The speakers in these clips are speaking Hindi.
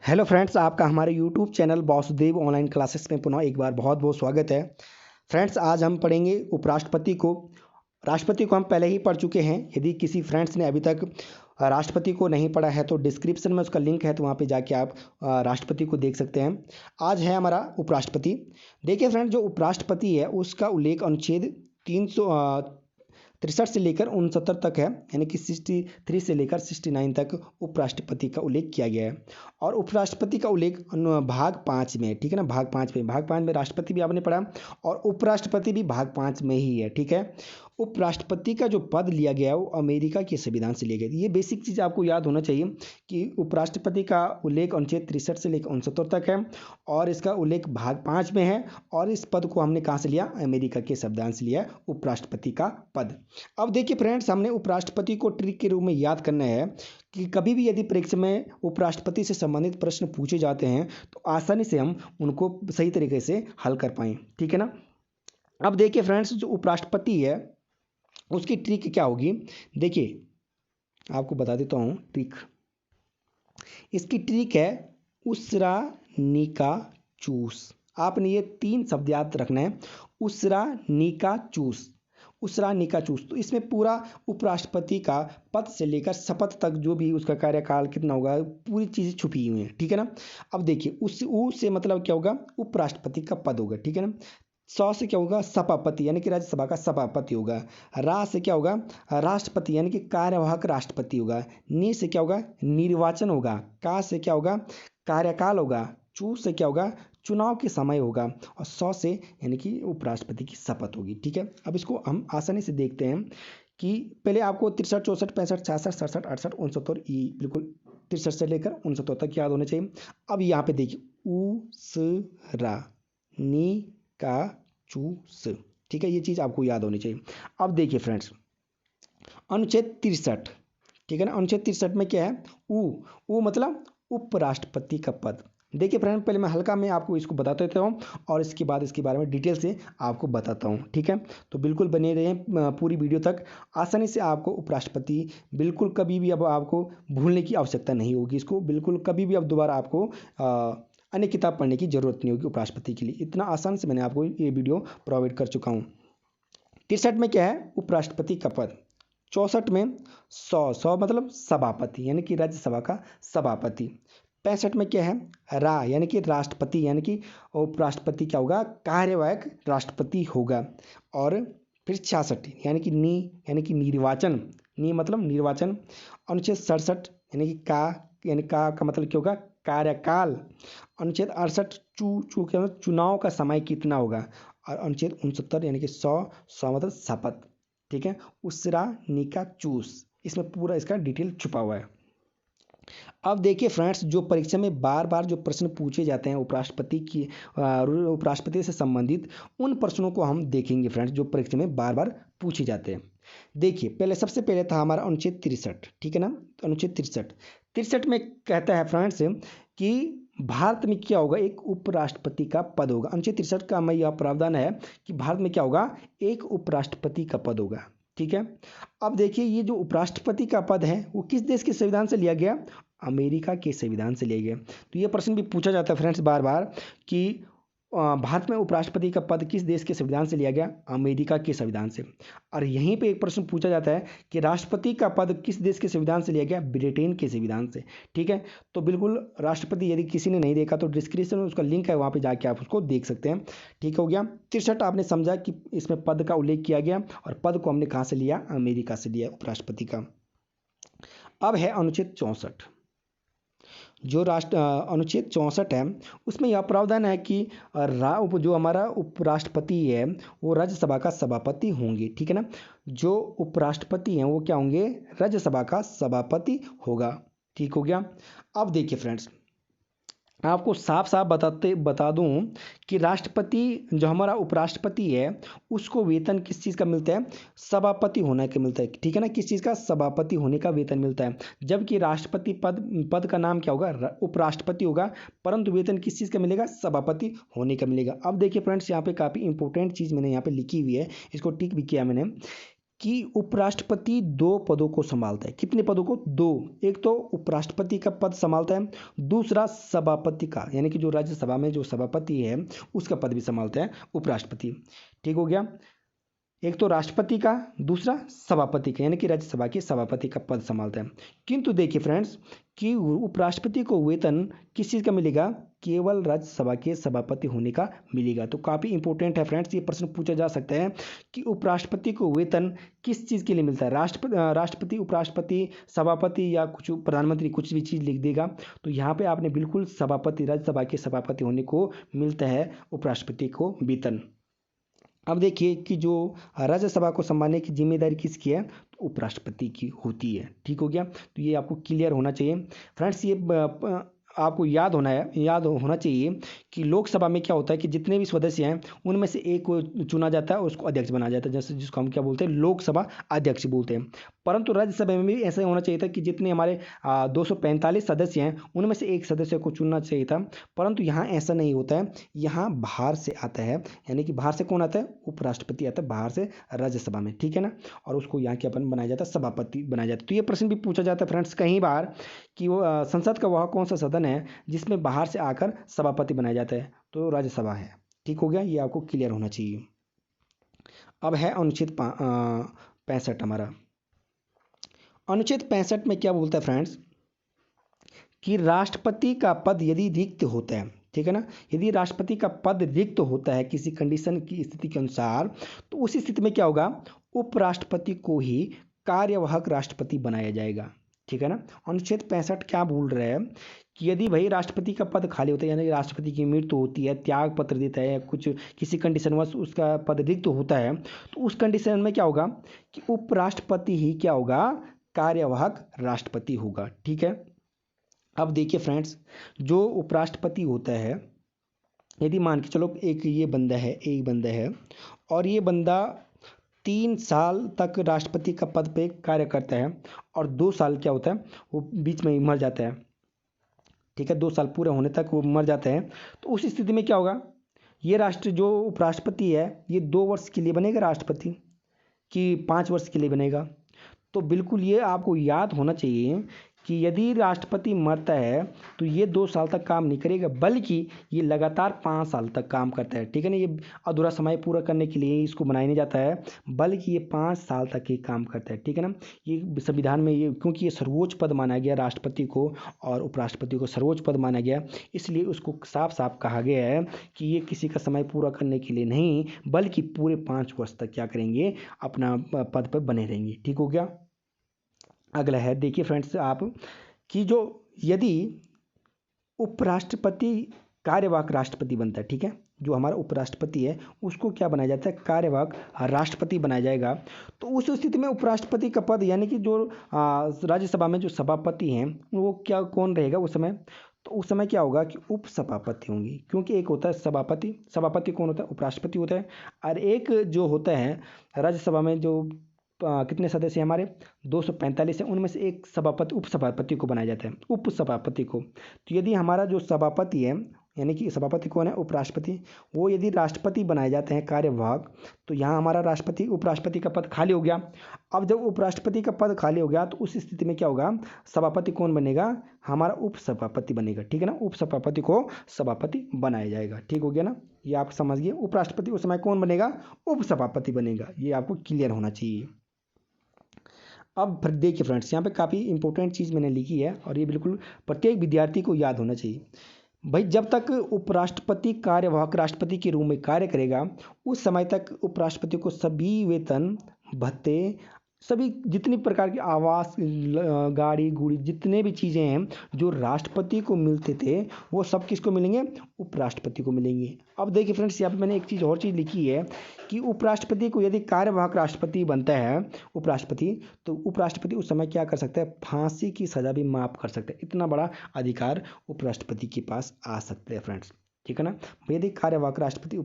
हेलो फ्रेंड्स, आपका हमारे YouTube channel Vasudev online classes में पुनः एक बार बहुत बहुत स्वागत है। फ्रेंड्स, आज हम पढ़ेंगे उपराष्ट्रपति को। राष्ट्रपति को हम पहले ही पढ़ चुके हैं। यदि किसी फ्रेंड्स ने अभी तक राष्ट्रपति को नहीं पढ़ा है तो डिस्क्रिप्शन में उसका लिंक है, तो वहाँ पे जाके आप राष्ट्रपति को देख सकते हैं। आज है हमारा उपराष्ट्रपति। देखिए फ्रेंड्स, जो उपराष्ट्रपति है उसका उल्लेख अनुच्छेद 363 से लेकर 69 तक है, यानी कि 63 से लेकर 69 तक उपराष्ट्रपति का उल्लेख किया गया है। और उपराष्ट्रपति का उल्लेख भाग 5 में है, ठीक है ना। भाग 5 में राष्ट्रपति भी आपने पढ़ा और उपराष्ट्रपति भी भाग 5 में ही है, ठीक है। उपराष्ट्रपति का जो पद लिया गया है वो अमेरिका के संविधान से लिया गया है। ये बेसिक चीज़ आपको याद होना चाहिए कि उपराष्ट्रपति का उल्लेख अनुच्छेद 63 से लेकर 69 तक है और इसका उल्लेख भाग 5 में है। और इस पद को हमने कहाँ से लिया? अमेरिका के संविधान से लिया, उपराष्ट्रपति का पद। अब देखिए फ्रेंड्स, हमने उपराष्ट्रपति को ट्रिक के रूप में याद करना है कि कभी भी यदि परीक्षा में उपराष्ट्रपति से संबंधित प्रश्न पूछे जाते हैं तो आसानी से हम उनको सही तरीके से हल कर पाएं, ठीक है ना। अब देखिए फ्रेंड्स, जो उपराष्ट्रपति है उसकी ट्रिक क्या होगी, देखिए आपको बता देता हूँ ट्रिक। इसकी ट्रिक है उसरा निका चूस। आपने ये 3 शब्द याद रखना है, उसरा निका चूस। उसरा निका चूस, तो इसमें पूरा उपराष्ट्रपति का पद से लेकर शपथ तक जो भी उसका कार्यकाल कितना होगा, पूरी चीज़ें छुपी हुई हैं, ठीक है ना। अब देखिए उस ऊ से मतलब क्या होगा? उपराष्ट्रपति का पद होगा, ठीक है ना। सौ से क्या होगा? सभापति, यानी कि राज्यसभा का सभापति होगा। रा से क्या होगा? राष्ट्रपति, यानी कि कार्यवाहक राष्ट्रपति होगा। नी से क्या होगा? निर्वाचन होगा। का से क्या होगा? कार्यकाल होगा। चू से क्या होगा? चुनाव के समय होगा। और 100 से यानी कि उपराष्ट्रपति की शपथ होगी, ठीक है। अब इसको हम आसानी से देखते हैं कि पहले आपको 63, 64, 65, 66, 67, 68, 69 ये बिल्कुल 63 से लेकर 69 तक याद होने चाहिए। अब यहाँ पे देखिए उ स रा नी का चू स, ठीक है, ये चीज़ आपको याद होनी चाहिए। अब देखिए फ्रेंड्स, अनुच्छेद 63, ठीक है ना। अनुच्छेद 63 में क्या है? ऊ मतलब उपराष्ट्रपति का पद। देखिए फ्रेंड, पहले मैं हल्का में आपको इसको बता देता हूँ और इसके बाद इसके बारे में डिटेल से आपको बताता हूँ, ठीक है। तो बिल्कुल बने रहें पूरी वीडियो तक। आसानी से आपको उपराष्ट्रपति बिल्कुल कभी भी अब आपको भूलने की आवश्यकता नहीं होगी। इसको बिल्कुल कभी भी अब दोबारा आपको अन्य किताब पढ़ने की जरूरत नहीं होगी उपराष्ट्रपति के लिए। इतना आसान से मैंने आपको ये वीडियो प्रोवाइड कर चुका हूँ। 63 में क्या है? उपराष्ट्रपति का पद। 64 में 100 मतलब सभापति, यानी कि राज्यसभा का सभापति। 65 में क्या है? रा, यानी कि राष्ट्रपति, यानी कि उपराष्ट्रपति क्या होगा? कार्यवाहक राष्ट्रपति होगा। और फिर 66 यानी कि नी, यानी कि निर्वाचन। नी मतलब निर्वाचन। अनुच्छेद 67 यानी कि का, यानी का मतलब क्या होगा? कार्यकाल। अनुच्छेद 68 चू के मतलब चुनाव का समय कितना होगा। और अनुच्छेद 69 यानी कि 100 मतलब शपथ, ठीक है। उसरा निका चूस, इसमें पूरा इसका डिटेल छुपा हुआ है। अब देखिए फ्रेंड्स, जो परीक्षा में बार बार जो प्रश्न पूछे जाते हैं उपराष्ट्रपति से संबंधित, उन प्रश्नों को हम देखेंगे फ्रेंड्स, जो परीक्षा में बार बार पूछे जाते हैं। देखिए पहले सबसे पहले था हमारा अनुच्छेद 63, ठीक है ना। तो अनुच्छेद 63 में कहता है फ्रेंड्स कि भारत में क्या होगा? एक उपराष्ट्रपति का पद होगा। अनुच्छेद 63 का मैं यह प्रावधान है कि भारत में क्या होगा? एक उपराष्ट्रपति का पद होगा, ठीक है। अब देखिए ये जो उपराष्ट्रपति का पद है वो किस देश के संविधान से लिया गया? अमेरिका के संविधान से लिया गया। तो ये प्रश्न भी पूछा जाता है फ्रेंड्स बार बार कि भारत में उपराष्ट्रपति का पद किस देश के संविधान से लिया गया? अमेरिका के संविधान से। और यहीं पे एक प्रश्न पूछा जाता है कि राष्ट्रपति का पद किस देश के संविधान से लिया गया? ब्रिटेन के संविधान से, ठीक है। तो बिल्कुल राष्ट्रपति यदि किसी ने नहीं देखा तो डिस्क्रिप्शन में उसका लिंक है, वहाँ पे जाके आप उसको देख सकते हैं, ठीक हो गया। 63 आपने समझा कि इसमें पद का उल्लेख किया गया और पद को हमने कहाँ से लिया? अमेरिका से लिया उपराष्ट्रपति का। अब है अनुच्छेद 64। जो अनुच्छेद 64 है उसमें यह प्रावधान है कि जो हमारा उपराष्ट्रपति है वो राज्यसभा का सभापति होंगे, ठीक है ना। जो उपराष्ट्रपति हैं वो क्या होंगे? राज्यसभा का सभापति होगा, ठीक हो गया। अब देखिए फ्रेंड्स, आपको साफ साफ बता दूं कि राष्ट्रपति जो हमारा उपराष्ट्रपति है उसको वेतन किस चीज़ का मिलता है? सभापति होने का मिलता है, ठीक है ना। किस चीज़ का? सभापति होने का वेतन मिलता है। जबकि राष्ट्रपति पद का नाम क्या होगा? उपराष्ट्रपति होगा, परंतु वेतन किस चीज़ का मिलेगा? सभापति होने का मिलेगा। अब देखिए फ्रेंड्स, यहाँ पे काफ़ी इंपॉर्टेंट चीज़ मैंने यहाँ पे लिखी हुई है, इसको टिक भी किया मैंने कि उपराष्ट्रपति 2 पदों को संभालता है। कितने पदों को? 2। एक तो उपराष्ट्रपति का पद संभालता है, दूसरा सभापति का, यानी कि जो राज्यसभा में जो सभापति है उसका पद भी संभालता है उपराष्ट्रपति। ठीक हो गया। एक तो राष्ट्रपति का, दूसरा सभापति का, यानी कि राज्यसभा के सभापति का पद संभालता है। किंतु देखिए फ्रेंड्स कि उपराष्ट्रपति को वेतन किस चीज़ का मिलेगा? केवल राज्यसभा के सभापति होने का मिलेगा। तो काफ़ी इंपॉर्टेंट है फ्रेंड्स, ये प्रश्न पूछा जा सकता है कि उपराष्ट्रपति को वेतन किस चीज़ के लिए मिलता है? राष्ट्रपति, उपराष्ट्रपति, सभापति या कुछ प्रधानमंत्री कुछ भी चीज़ लिख देगा। तो यहाँ पे आपने बिल्कुल सभापति, राज्यसभा के सभापति होने को मिलता है उपराष्ट्रपति को वेतन। अब देखिए कि जो राज्यसभा को संभालने की जिम्मेदारी किसकी है? तो उपराष्ट्रपति की होती है। ठीक हो गया। तो ये आपको क्लियर होना चाहिए फ्रेंड्स। ये आपको याद होना चाहिए कि लोकसभा में क्या होता है कि जितने भी सदस्य हैं उनमें से एक को चुना जाता है और उसको अध्यक्ष बनाया जाता है, जैसे जिसको हम क्या बोलते हैं? लोकसभा अध्यक्ष बोलते हैं। परंतु राज्यसभा में भी ऐसा होना चाहिए था कि जितने हमारे 245 सदस्य हैं उनमें से एक सदस्य को चुनना चाहिए था, परंतु यहाँ ऐसा नहीं होता है। यहाँ बाहर से आता है, यानी कि बाहर से कौन आता है? उपराष्ट्रपति आता है बाहर से राज्यसभा में। ठीक है ना। और उसको यहाँ क्या बनाया जाता है? सभापति बनाया जाता है। तो ये प्रश्न भी पूछा जाता है फ्रेंड्स कई बार कि वो संसद का वह कौन सा सदन है जिसमें बाहर से आकर सभापति बनाया जाता है? तो राज्यसभा है। ठीक हो गया। ये आपको क्लियर होना चाहिए। अब है अनुच्छेद 65 हमारा। अनुच्छेद 65 में क्या बोलता है फ्रेंड्स कि राष्ट्रपति का पद यदि रिक्त होता है, ठीक है ना, यदि राष्ट्रपति का पद रिक्त होता है किसी कंडीशन की स्थिति के अनुसार, तो उस स्थिति में क्या होगा? उपराष्ट्रपति को ही कार्यवाहक राष्ट्रपति बनाया जाएगा। ठीक है ना। अनुच्छेद 65 क्या बोल रहा है कि यदि भाई राष्ट्रपति का पद खाली होता है, यानी राष्ट्रपति की मृत्यु होती है, त्याग पत्र देता है, कुछ किसी कंडीशनवश उसका पद रिक्त होता है, तो उस कंडीशन में क्या होगा कि उपराष्ट्रपति ही क्या होगा? कार्यवाहक राष्ट्रपति होगा। ठीक है। अब देखिए फ्रेंड्स, जो उपराष्ट्रपति होता है, यदि मान के चलो एक बंदा है और ये बंदा 3 साल तक राष्ट्रपति का पद पे कार्य करता है और 2 साल क्या होता है वो बीच में ही मर जाता है। ठीक है। 2 साल पूरे होने तक वो मर जाता है। तो उस स्थिति में क्या होगा? ये जो उपराष्ट्रपति है ये 2 वर्ष के लिए बनेगा राष्ट्रपति कि 5 वर्ष के लिए बनेगा? तो बिल्कुल ये आपको याद होना चाहिए कि यदि राष्ट्रपति मरता है तो ये 2 साल तक काम नहीं करेगा, बल्कि ये लगातार 5 साल तक काम करता है। ठीक है ना। ये अधूरा समय पूरा करने के लिए इसको बनाया नहीं जाता है, बल्कि ये 5 साल तक ही काम करता है। ठीक है ना। ये संविधान में ये क्योंकि ये सर्वोच्च पद माना गया राष्ट्रपति को और उपराष्ट्रपति को सर्वोच्च पद माना गया, इसलिए उसको साफ साफ कहा गया है कि ये किसी का समय पूरा करने के लिए नहीं, बल्कि पूरे 5 वर्ष तक क्या करेंगे? अपना पद पर बने रहेंगे। ठीक हो गया। अगला है, देखिए फ्रेंड्स आप कि जो यदि उपराष्ट्रपति कार्यवाहक राष्ट्रपति बनता है, ठीक है, जो हमारा उपराष्ट्रपति है उसको क्या बनाया जाता है? कार्यवाहक राष्ट्रपति बनाया जाएगा। तो उस स्थिति में उपराष्ट्रपति का पद, यानी कि जो राज्यसभा में जो सभापति हैं वो क्या कौन रहेगा उस समय? तो उस समय क्या होगा कि उपसभापति होंगे, क्योंकि एक होता है सभापति कौन होता है? उपराष्ट्रपति होता है। और एक जो होता है राज्यसभा में जो कितने सदस्य हैं हमारे? 245 हैं, उनमें से एक उपसभापति को बनाया जाता है, उपसभापति को। तो यदि हमारा जो सभापति है, यानी कि सभापति कौन है? उपराष्ट्रपति, वो यदि राष्ट्रपति बनाए जाते हैं कार्यवाहक, तो यहाँ हमारा उपराष्ट्रपति का पद खाली हो गया। अब जब उपराष्ट्रपति का पद खाली हो गया तो उस स्थिति में क्या होगा? सभापति कौन बनेगा? हमारा उपसभापति बनेगा। ठीक है ना। उपसभापति को सभापति बनाया जाएगा। ठीक हो गया ना। ये आप समझिए, उपराष्ट्रपति उस समय कौन बनेगा? उपसभापति बनेगा। ये आपको क्लियर होना चाहिए। अब फिर देखिए फ्रेंड्स, यहाँ पे काफ़ी इंपॉर्टेंट चीज़ मैंने लिखी है और ये बिल्कुल प्रत्येक विद्यार्थी को याद होना चाहिए। भाई जब तक उपराष्ट्रपति कार्यवाहक राष्ट्रपति के रूप में कार्य करेगा उस समय तक उपराष्ट्रपति को सभी वेतन भत्ते, सभी जितनी प्रकार की आवास, गाड़ी गुड़ी, जितने भी चीज़ें हैं जो राष्ट्रपति को मिलते थे वो सब किसको मिलेंगे? उपराष्ट्रपति को मिलेंगे। अब देखिए फ्रेंड्स, यहाँ पे मैंने एक चीज़ और चीज़ लिखी है कि उपराष्ट्रपति को यदि कार्यवाहक राष्ट्रपति बनता है उपराष्ट्रपति, तो उपराष्ट्रपति उस समय क्या कर सकता है? फांसी की सज़ा भी माफ़ कर सकता है। इतना बड़ा अधिकार उपराष्ट्रपति के पास आ सकते हैं फ्रेंड्स। ठीक है ना। यदि कार्यवाहक राष्ट्रपति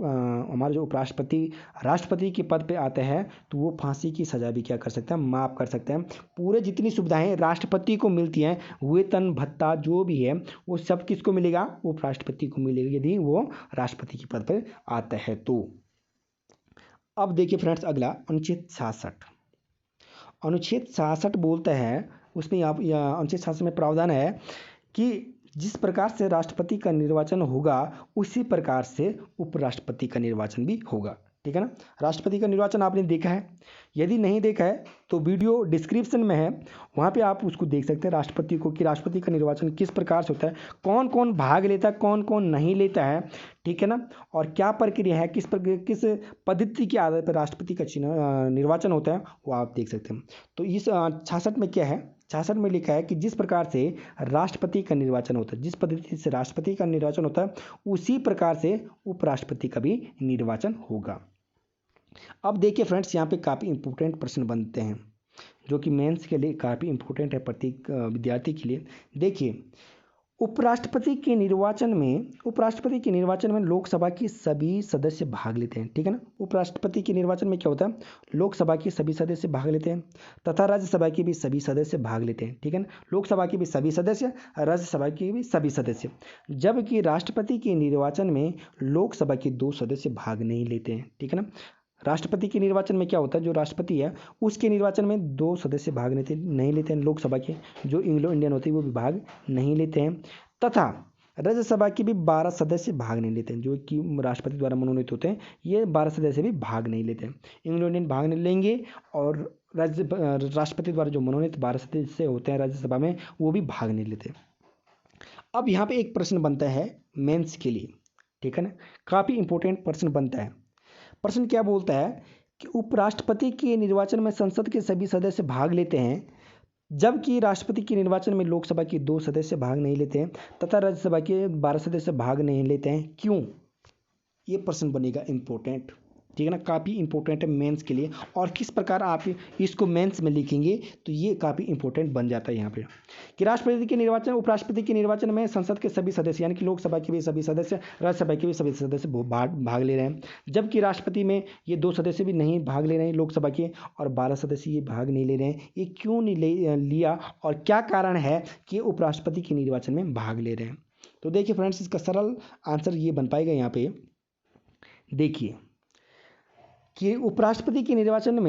हमारे जो उपराष्ट्रपति राष्ट्रपति के पद पे आते हैं तो वो फांसी की सज़ा भी क्या कर सकते हैं? माफ़ कर सकते हैं। पूरे जितनी सुविधाएं राष्ट्रपति को मिलती हैं, वेतन भत्ता जो भी है, वो सब किसको मिलेगा? उपराष्ट्रपति को मिलेगा, यदि वो राष्ट्रपति के पद पर आता है तो। अब देखिए फ्रेंड्स, अगला अनुच्छेद 66। अनुच्छेद 66 बोलता है, उसमें आप अनुच्छेद 66 में प्रावधान है कि जिस प्रकार से राष्ट्रपति का निर्वाचन होगा उसी प्रकार से उपराष्ट्रपति का निर्वाचन भी होगा। ठीक है ना। राष्ट्रपति का निर्वाचन आपने देखा है, यदि नहीं देखा है तो वीडियो डिस्क्रिप्शन में है, वहाँ पे आप उसको देख सकते हैं राष्ट्रपति को, कि राष्ट्रपति का निर्वाचन किस प्रकार से होता है, कौन कौन भाग लेता है, कौन कौन नहीं लेता है। ठीक है ना। और क्या प्रक्रिया है, किस पद्धति के आधार पर राष्ट्रपति का निर्वाचन होता है, वो आप देख सकते हैं। तो इस 66 में क्या है, 66 में लिखा है कि जिस प्रकार से राष्ट्रपति का निर्वाचन होता है, जिस पद्धति से राष्ट्रपति का निर्वाचन होता है उसी प्रकार से उपराष्ट्रपति का भी निर्वाचन होगा। अब देखिए फ्रेंड्स, यहाँ पे काफ़ी इंपॉर्टेंट प्रश्न बनते हैं जो कि मेंस के लिए काफ़ी इंपॉर्टेंट है प्रत्येक विद्यार्थी के लिए। देखिए, उपराष्ट्रपति के निर्वाचन में लोकसभा के सभी सदस्य भाग लेते हैं। ठीक है ना। उपराष्ट्रपति के निर्वाचन में क्या होता है, लोकसभा के सभी सदस्य भाग लेते हैं तथा राज्यसभा के भी सभी सदस्य भाग लेते हैं। ठीक है ना। लोकसभा के भी सभी सदस्य, राज्यसभा के भी सभी सदस्य। जबकि राष्ट्रपति के निर्वाचन में लोकसभा के 2 सदस्य भाग नहीं लेते हैं। ठीक है ना। राष्ट्रपति के निर्वाचन में क्या होता है, जो राष्ट्रपति है उसके निर्वाचन में 2 सदस्य भाग नहीं लेते हैं। लोकसभा के जो एंग्लो इंडियन होते हैं वो भी भाग नहीं लेते हैं तथा राज्यसभा के भी 12 सदस्य भाग नहीं लेते हैं, जो कि राष्ट्रपति द्वारा मनोनीत होते हैं। ये 12 सदस्य भी भाग नहीं लेते हैं। एंग्लो इंडियन भाग नहीं लेंगे और राष्ट्रपति द्वारा जो मनोनीत 12 सदस्य होते हैं राज्यसभा में, वो भी भाग नहीं लेते। अब यहाँ पे एक प्रश्न बनता है मेंस के लिए। ठीक है ना। काफ़ी इंपॉर्टेंट प्रश्न बनता है। प्रश्न क्या बोलता है कि उपराष्ट्रपति के निर्वाचन में संसद के सभी सदस्य भाग लेते हैं, जबकि राष्ट्रपति के निर्वाचन में लोकसभा के 2 सदस्य भाग नहीं लेते हैं तथा राज्यसभा के 12 सदस्य भाग नहीं लेते हैं, क्यों? ये प्रश्न बनेगा इंपॉर्टेंट। ठीक है ना। काफ़ी इंपॉर्टेंट है मेंस के लिए, और किस प्रकार आप इसको मेंस में लिखेंगे तो ये काफ़ी इंपॉर्टेंट बन जाता है यहाँ पे, कि राष्ट्रपति के निर्वाचन, उपराष्ट्रपति के निर्वाचन में संसद के सभी सदस्य यानी कि लोकसभा के भी सभी सदस्य, राज्यसभा के भी सभी सदस्य भाग ले रहे हैं, जबकि राष्ट्रपति में ये 2 सदस्य भी नहीं भाग ले रहे हैं लोकसभा के, और 12 सदस्य ये भाग नहीं ले रहे हैं। ये क्यों नहीं लिया और क्या कारण है कि उपराष्ट्रपति के निर्वाचन में भाग ले रहे हैं? तो देखिए फ्रेंड्स, इसका सरल आंसर ये बन पाएगा यहाँ पे। देखिए कि उपराष्ट्रपति के निर्वाचन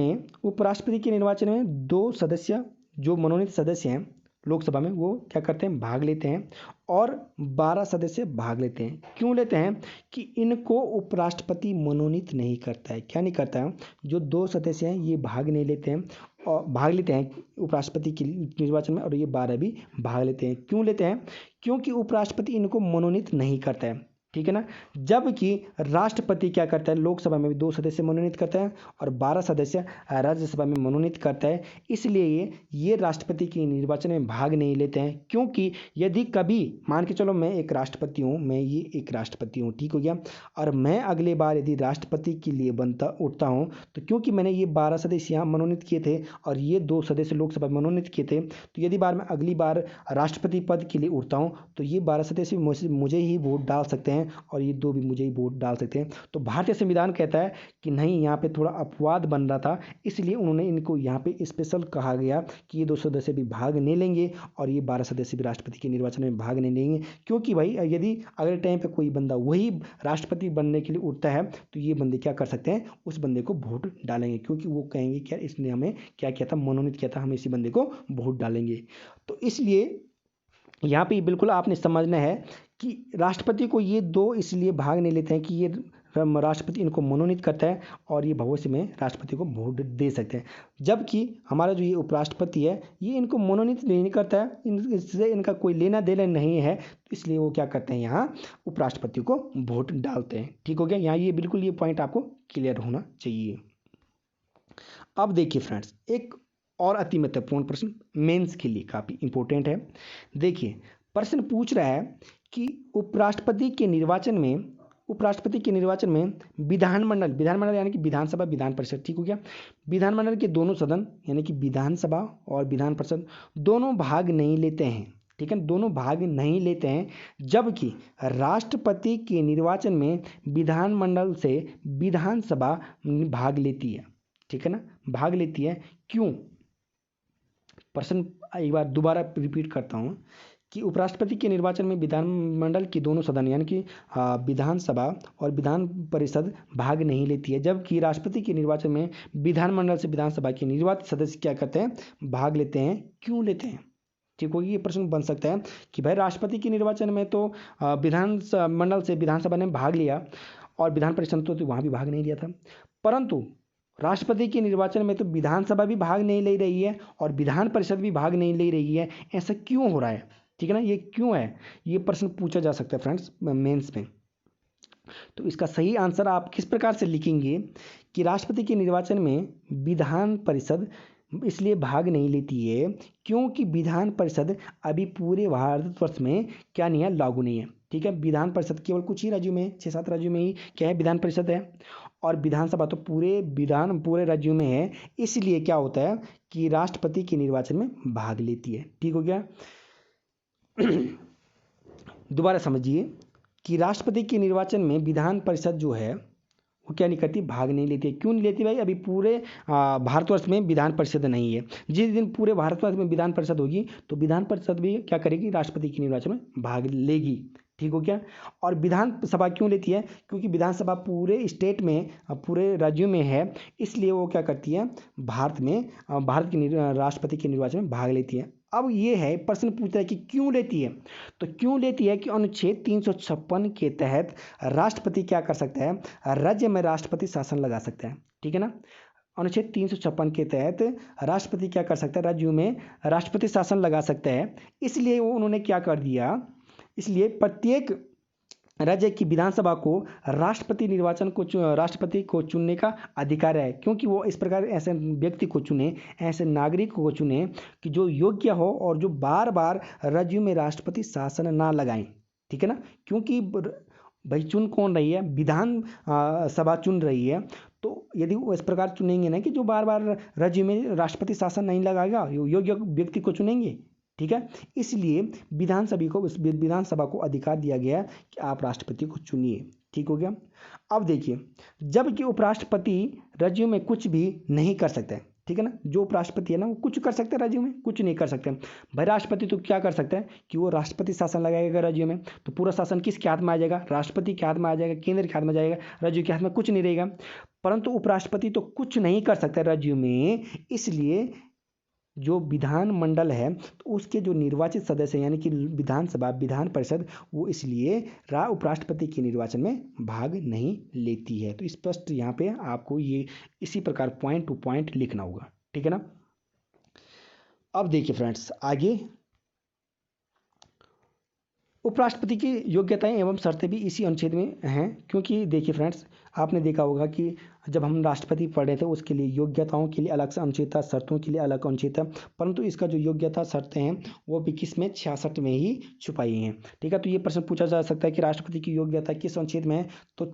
में 2 सदस्य जो मनोनीत सदस्य हैं लोकसभा में, वो क्या करते हैं, भाग लेते हैं, और 12 सदस्य भाग लेते हैं। क्यों लेते हैं? कि इनको उपराष्ट्रपति मनोनीत नहीं करता है। क्या नहीं करता है? जो 2 सदस्य हैं ये भाग नहीं लेते हैं, और भाग लेते हैं उपराष्ट्रपति के निर्वाचन में, और ये 12 भी भाग लेते हैं। क्यों लेते हैं? क्योंकि उपराष्ट्रपति इनको मनोनीत नहीं करता है। ठीक है ना। जबकि राष्ट्रपति क्या करता है, लोकसभा में भी 2 सदस्य मनोनीत करता है और 12 सदस्य राज्यसभा में मनोनीत करता है। इसलिए ये राष्ट्रपति के निर्वाचन में भाग नहीं लेते हैं, क्योंकि यदि कभी मान के चलो मैं एक राष्ट्रपति हूँ, मैं ये एक राष्ट्रपति हूँ, ठीक हो गया, और मैं अगले बार यदि राष्ट्रपति के लिए उठता हूँ, तो क्योंकि मैंने ये 12 सदस्य यहाँ मनोनीत किए थे और ये 2 सदस्य लोकसभा में मनोनीत किए थे, तो यदि मैं अगली बार राष्ट्रपति पद के लिए उठता हूँ तो ये 12 सदस्य मुझे ही वोट डाल सकते हैं और ये 2 भी मुझे ही वोट डाल सकते हैं। तो भारतीय संविधान कहता है कि नहीं, यहाँ पे थोड़ा अपवाद बन रहा था, इसलिए उन्होंने इनको यहाँ पे स्पेशल कहा गया कि ये 2 सदस्य भी भाग नहीं लेंगे और ये 12 सदस्य भी राष्ट्रपति के निर्वाचन में भाग नहीं लेंगे। क्योंकि भाई यदि अगले टाइम पे कोई बंदा वही राष्ट्रपति बनने के लिए उठता है तो ये बंदे क्या कर सकते हैं, उस बंदे को वोट डालेंगे, क्योंकि वो कहेंगे क्या इसने हमें क्या किया था, मनोनीत किया था, हम इसी बंदे को वोट डालेंगे। तो इसलिए यहाँ पे बिल्कुल आपने समझना है कि राष्ट्रपति को ये 2 इसलिए भाग नहीं लेते हैं कि ये राष्ट्रपति इनको मनोनीत करता है और ये भविष्य में राष्ट्रपति को वोट दे सकते हैं। जबकि हमारा जो ये उपराष्ट्रपति है ये इनको मनोनीत नहीं करता है, इससे इनका कोई लेना देना नहीं है, तो इसलिए वो क्या करते हैं, यहाँ उपराष्ट्रपति को वोट डालते हैं। ठीक हो गया। यहाँ ये बिल्कुल ये पॉइंट आपको क्लियर होना चाहिए। अब देखिए फ्रेंड्स, एक और अति महत्वपूर्ण प्रश्न मेंस के लिए काफ़ी इंपॉर्टेंट है। देखिए, प्रश्न पूछ रहा है कि उपराष्ट्रपति के निर्वाचन में विधानमंडल यानी कि विधानसभा, विधान परिषद, ठीक हो गया, विधानमंडल के दोनों सदन यानी कि विधानसभा और विधान परिषद दोनों भाग नहीं लेते हैं। ठीक है, दोनों भाग नहीं लेते हैं। जबकि राष्ट्रपति के निर्वाचन में विधानमंडल से विधानसभा भाग लेती है। ठीक है ना, भाग लेती है। क्यों? प्रश्न एक बार दोबारा रिपीट करता हूँ कि उपराष्ट्रपति के निर्वाचन में विधानमंडल की दोनों सदन यानी कि विधानसभा और विधान परिषद भाग नहीं लेती है, जबकि राष्ट्रपति के निर्वाचन में विधानमंडल से विधानसभा के निर्वाचित सदस्य क्या करते हैं, भाग लेते हैं। क्यों लेते हैं? ठीक होगी, ये प्रश्न बन सकता है कि भाई राष्ट्रपति के निर्वाचन में तो विधानमंडल से विधानसभा ने भाग लिया और विधान परिषद तो वहाँ भी भाग नहीं लिया था, परंतु राष्ट्रपति के निर्वाचन में तो विधानसभा भी भाग नहीं ले रही है और विधान परिषद भी भाग नहीं ले रही है, ऐसा क्यों हो रहा है? ठीक है ना, ये क्यों है, ये प्रश्न पूछा जा सकता है फ्रेंड्स मेंस में। तो इसका सही आंसर आप किस प्रकार से लिखेंगे कि राष्ट्रपति के निर्वाचन में विधान परिषद इसलिए भाग नहीं लेती है क्योंकि विधान परिषद अभी पूरे भारतवर्ष में क्या नहीं है, लागू नहीं है। ठीक है, विधान परिषद केवल कुछ ही राज्यों में, 6-7 राज्यों में ही क्या है, विधान परिषद है, और विधानसभा तो पूरे राज्यों में है। इसलिए क्या होता है कि राष्ट्रपति के निर्वाचन में भाग लेती है। ठीक हो गया। दोबारा समझिए कि राष्ट्रपति के निर्वाचन में विधान परिषद जो है वो क्या नहीं करती, भाग नहीं लेती है। क्यों नहीं लेती भाई? अभी पूरे भारतवर्ष में विधान परिषद नहीं है। जिस दिन पूरे भारतवर्ष में विधान परिषद होगी तो विधान परिषद भी क्या करेगी, राष्ट्रपति के निर्वाचन में भाग लेगी। ठीक हो गया। और विधानसभा क्यों लेती है? क्योंकि विधानसभा पूरे स्टेट में, पूरे राज्यों में है, इसलिए वो क्या करती है, भारत के राष्ट्रपति के निर्वाचन में भाग लेती है। अब ये है प्रश्न पूछता है कि क्यों लेती है, तो क्यों लेती है कि अनुच्छेद 356 के तहत राष्ट्रपति क्या कर सकता है, राज्य में राष्ट्रपति शासन लगा सकता है। ठीक है ना, अनुच्छेद 356 के तहत राष्ट्रपति क्या कर सकता है, राज्यों में राष्ट्रपति शासन लगा सकता है। इसलिए उन्होंने क्या कर दिया, इसलिए प्रत्येक राज्य की विधानसभा को राष्ट्रपति को चुनने का अधिकार है, क्योंकि वो इस प्रकार ऐसे व्यक्ति को चुने, ऐसे नागरिक को चुने कि जो योग्य हो और जो बार बार राज्यों में राष्ट्रपति शासन ना लगाएं। ठीक है ना, क्योंकि भाई चुन कौन रही है, विधान सभा चुन रही है, तो यदि वो इस प्रकार चुनेंगे ना कि जो बार बार राज्य में राष्ट्रपति शासन नहीं लगाएगा, योग्य व्यक्ति को चुनेंगे। ठीक है, इसलिए विधानसभा को अधिकार दिया गया कि आप राष्ट्रपति को चुनिए। ठीक हो गया। अब देखिए, जबकि उपराष्ट्रपति राज्यों में कुछ भी नहीं कर सकते। ठीक है ना, जो उपराष्ट्रपति है ना वो कुछ कर सकते हैं, राज्यों में कुछ नहीं कर सकते। भाई राष्ट्रपति तो क्या कर सकता है कि वो राष्ट्रपति शासन लगाएगा राज्यों में, तो पूरा शासन किसके हाथ में आ जाएगा, राष्ट्रपति के हाथ में आ जाएगा, केंद्र के हाथ में जाएगा, राज्यों के हाथ में कुछ नहीं रहेगा। परंतु उपराष्ट्रपति तो कुछ नहीं कर सकता राज्यों में, इसलिए जो विधानमंडल है तो उसके जो निर्वाचित सदस्य यानी कि विधानसभा, विधान परिषद, वो इसलिए उपराष्ट्रपति के निर्वाचन में भाग नहीं लेती है। तो स्पष्ट यहाँ पे आपको ये इसी प्रकार पॉइंट टू पॉइंट लिखना होगा। ठीक है ना। अब देखिए फ्रेंड्स, आगे उपराष्ट्रपति की योग्यताएं एवं शर्तें भी इसी अनुच्छेद में हैं, क्योंकि देखिए फ्रेंड्स, आपने देखा होगा कि जब हम राष्ट्रपति पढ़ रहे थे उसके लिए योग्यताओं के लिए अलग से अनुच्छेद था, शर्तों के लिए अलग अनुच्छेद था, परंतु इसका जो योग्यता शर्तें हैं वो भी किस में, 66 में ही छुपाई हैं। ठीक है, तो ये प्रश्न पूछा जा सकता है कि राष्ट्रपति की योग्यता किस अनुच्छेद में है, तो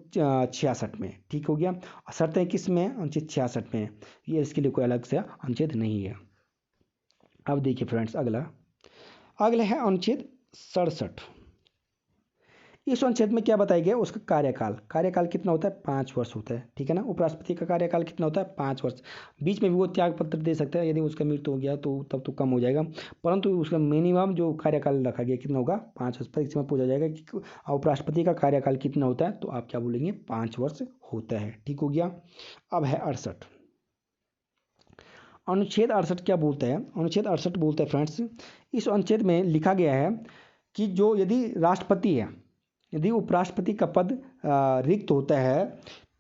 66 में। ठीक हो गया। शर्तें किस में, अनुच्छेद 66 में है, ये इसके लिए कोई अलग से अनुच्छेद नहीं है। अब देखिए फ्रेंड्स, अगला है अनुच्छेद 67। इस अनुच्छेद में क्या बताया गया, उसका कार्यकाल कितना होता है, 5 वर्ष होता है। ठीक है ना, उपराष्ट्रपति का कार्यकाल कितना होता है, 5 वर्ष। बीच में भी वो त्याग पत्र दे सकता है, यदि उसका मृत्यु हो गया तो तब तो कम हो जाएगा, परंतु उसका मिनिमम जो कार्यकाल रखा गया कितना होगा, 5 वर्ष। परीक्षा में पूछा जाएगा कि उपराष्ट्रपति का कार्यकाल कितना होता है, तो आप क्या बोलेंगे, 5 वर्ष होता है। ठीक हो गया। अब है 68। अनुच्छेद 68 क्या बोलता है, अनुच्छेद 68 बोलता है फ्रेंड्स, इस अनुच्छेद में लिखा गया है कि जो यदि राष्ट्रपति है, यदि उपराष्ट्रपति का पद रिक्त होता है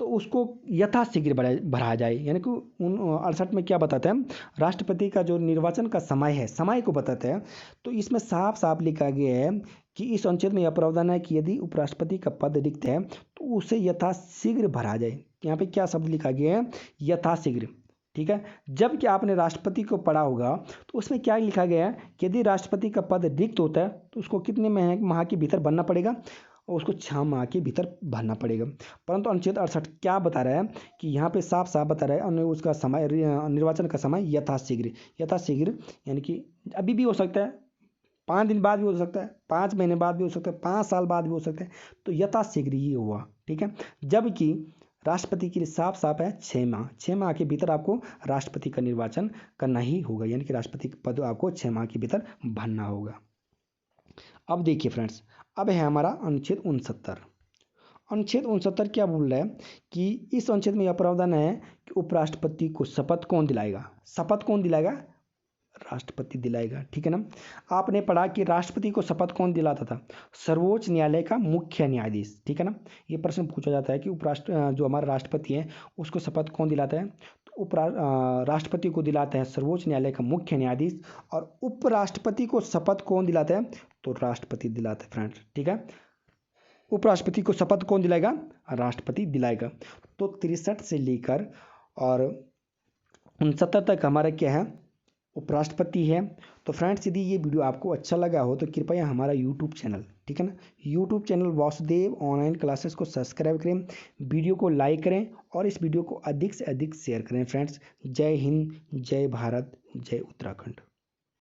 तो उसको यथाशीघ्र भरा जाए। यानी कि 68 में क्या बताता है, राष्ट्रपति का जो निर्वाचन का समय है, समय को बताता है। तो इसमें साफ साफ लिखा गया है कि इस अनुच्छेद में यह प्रावधान है कि यदि उपराष्ट्रपति का पद रिक्त है तो उसे यथाशीघ्र भरा जाए। यहाँ पे क्या शब्द लिखा गया है, यथाशीघ्र। ठीक है, जबकि आपने राष्ट्रपति को पढ़ा होगा तो उसमें क्या लिखा गया है कि यदि राष्ट्रपति का पद रिक्त होता है तो उसको कितने माह के भीतर बनना पड़ेगा, और उसको 6 माह के भीतर भरना पड़ेगा। परंतु अनुच्छेद 68 क्या बता रहा है कि यहाँ पे साफ साफ बता रहा है, उसका समय, निर्वाचन का समय यथाशीघ्र यानी कि अभी भी हो सकता है, 5 दिन बाद भी हो सकता है, 5 महीने बाद भी हो सकता है, 5 साल बाद भी हो सकता है, तो यथाशीघ्र ही हुआ। ठीक है, जबकि राष्ट्रपति के लिए साफ साफ है 6 माह के भीतर आपको राष्ट्रपति का निर्वाचन करना ही होगा, यानी कि राष्ट्रपति का पद आपको 6 माह के भीतर भरना होगा। अब देखिए फ्रेंड्स, अब है हमारा अनुच्छेद 69। अनुच्छेद 69 क्या बोल रहा है कि इस अनुच्छेद में यह प्रावधान है कि उपराष्ट्रपति को शपथ कौन दिलाएगा? शपथ कौन दिलाएगा? राष्ट्रपति दिलाएगा, ठीक है ना। आपने पढ़ा कि राष्ट्रपति को शपथ कौन दिलाता था? सर्वोच्च न्यायालय का मुख्य न्यायाधीश, ठीक है ना। ये प्रश्न पूछा जाता है कि जो हमारा राष्ट्रपति है उसको शपथ कौन दिलाता है? तो राष्ट्रपति को दिलाता है सर्वोच्च न्यायालय का मुख्य न्यायाधीश, और उपराष्ट्रपति को शपथ कौन दिलाता है? तो राष्ट्रपति दिलाता है फ्रेंड्स, ठीक है। उपराष्ट्रपति को शपथ कौन दिलाएगा? राष्ट्रपति दिलाएगा। तो 63 से लेकर और 69 तक हमारा क्या है? उपराष्ट्रपति है। तो फ्रेंड्स, यदि ये वीडियो आपको अच्छा लगा हो तो कृपया हमारा यूट्यूब चैनल, ठीक है ना, YouTube channel Vasudev online classes को सब्सक्राइब करें, वीडियो को लाइक करें और इस वीडियो को अधिक से अधिक शेयर करें फ्रेंड्स। जय हिंद, जय भारत, जय उत्तराखंड।